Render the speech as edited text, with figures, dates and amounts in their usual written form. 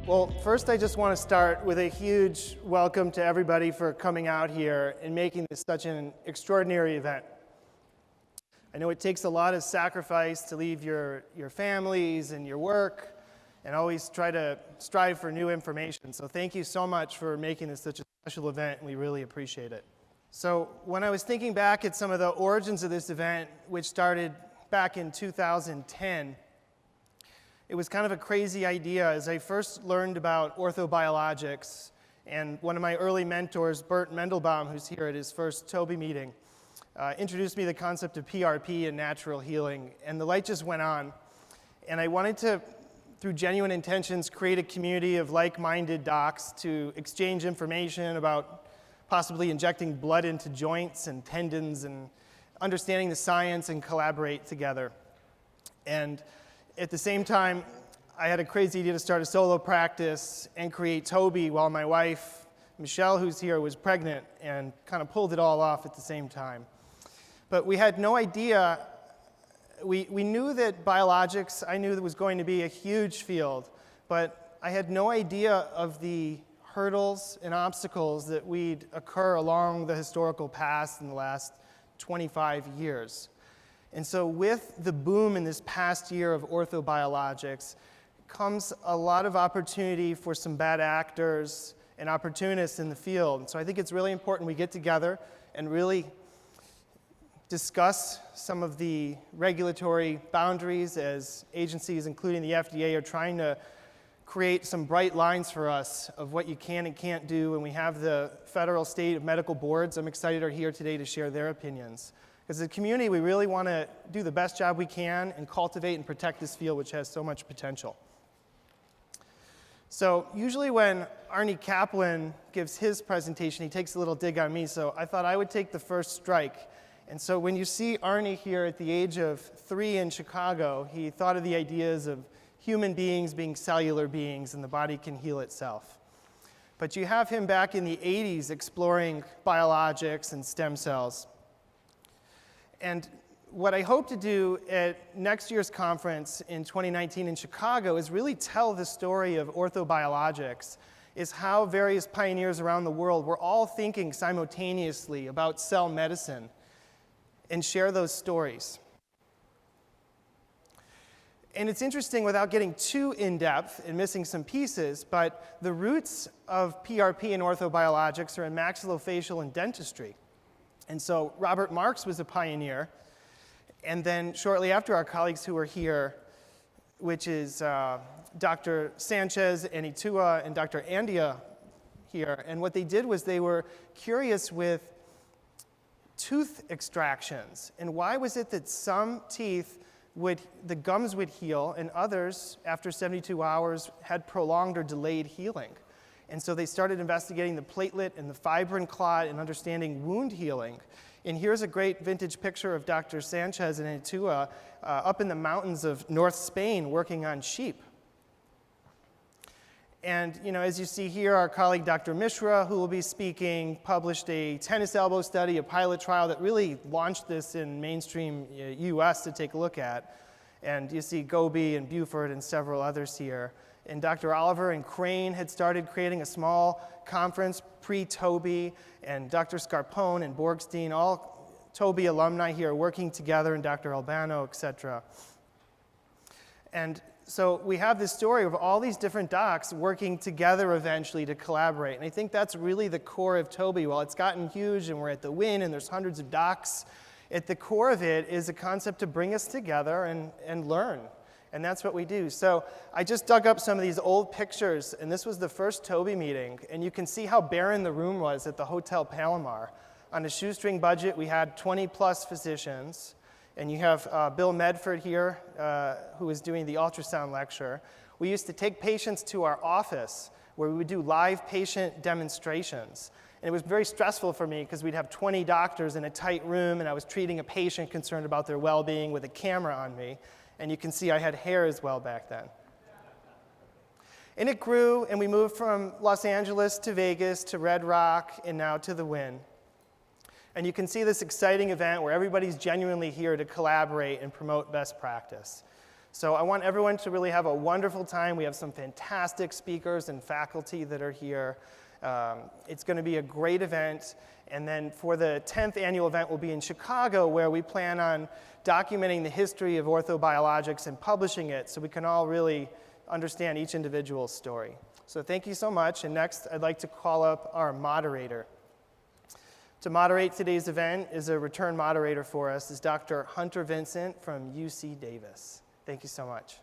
Well, first I just want to start with a huge welcome to everybody for coming out here and making this such an extraordinary event. I know it takes a lot of sacrifice to leave your families and your work and always try to strive for new information. So thank you so much for making this such a special event, and we really appreciate it. So when I was thinking back at some of the origins of this event, which started back in 2010, it was kind of a crazy idea. As I first learned about orthobiologics, and one of my early mentors, Bert Mendelbaum, who's here at his first Tobi meeting, introduced me to the concept of PRP and natural healing, and the light just went on. And I wanted to, through genuine intentions, create a community of like-minded docs to exchange information about possibly injecting blood into joints and tendons and understanding the science and collaborate together. And at the same time, I had a crazy idea to start a solo practice and create Tobi while my wife, Michelle, who's here, was pregnant, and kind of pulled it all off at the same time. But we had no idea. We knew that biologics, I knew that was going to be a huge field, but I had no idea of the hurdles and obstacles that would occur along the historical past in the last 25 years. And so with the boom in this past year of orthobiologics comes a lot of opportunity for some bad actors and opportunists in the field. And so I think it's really important we get together and really discuss some of the regulatory boundaries as agencies, including the FDA, are trying to create some bright lines for us of what you can and can't do. And we have the federal, state, of medical boards, I'm excited, are here today to share their opinions. As a community, we really want to do the best job we can and cultivate and protect this field, which has so much potential. So usually when Arnie Kaplan gives his presentation, he takes a little dig on me, so I thought I would take the first strike. And so when you see Arnie here at the age of 3 in Chicago, he thought of the ideas of human beings being cellular beings and the body can heal itself. But you have him back in the 80s exploring biologics and stem cells. And what I hope to do at next year's conference in 2019 in Chicago is really tell the story of orthobiologics, is how various pioneers around the world were all thinking simultaneously about cell medicine, and share those stories. And it's interesting, without getting too in-depth and missing some pieces, but the roots of PRP and orthobiologics are in maxillofacial and dentistry. And so Robert Marks was a pioneer, and then shortly after, our colleagues who are here, which is Dr. Sanchez and Itua and Dr. Andia here, and what they did was they were curious with tooth extractions, and why was it that some teeth the gums would heal, and others, after 72 hours, had prolonged or delayed healing. And so they started investigating the platelet and the fibrin clot and understanding wound healing. And here's a great vintage picture of Dr. Sanchez and Itua up in the mountains of North Spain working on sheep. And as you see here, our colleague Dr. Mishra, who will be speaking, published a tennis elbow study, a pilot trial that really launched this in mainstream US to take a look at. And you see Gobi and Buford and several others here. And Dr. Oliver and Crane had started creating a small conference pre-Tobi, and Dr. Scarpone and Borgstein, all Tobi alumni here working together, and Dr. Albano, et cetera. And so we have this story of all these different docs working together eventually to collaborate. And I think that's really the core of Tobi. While it's gotten huge and we're at the Wynn and there's hundreds of docs, at the core of it is a concept to bring us together and learn. And that's what we do. So I just dug up some of these old pictures, and this was the first Tobi meeting. And you can see how barren the room was at the Hotel Palomar. On a shoestring budget, we had 20-plus physicians. And you have Bill Medford here, who was doing the ultrasound lecture. We used to take patients to our office, where we would do live patient demonstrations. And it was very stressful for me, because we'd have 20 doctors in a tight room, and I was treating a patient concerned about their well-being with a camera on me. And you can see I had hair as well back then. And it grew, and we moved from Los Angeles to Vegas to Red Rock, and now to the Wynn. And you can see this exciting event where everybody's genuinely here to collaborate and promote best practice. So I want everyone to really have a wonderful time. We have some fantastic speakers and faculty that are here. It's going to be a great event. And then for the 10th annual event, we'll be in Chicago, where we plan on documenting the history of orthobiologics and publishing it so we can all really understand each individual's story. So thank you so much. And next, I'd like to call up our moderator. To moderate today's event is a return moderator for us, is Dr. Hunter Vincent from UC Davis. Thank you so much.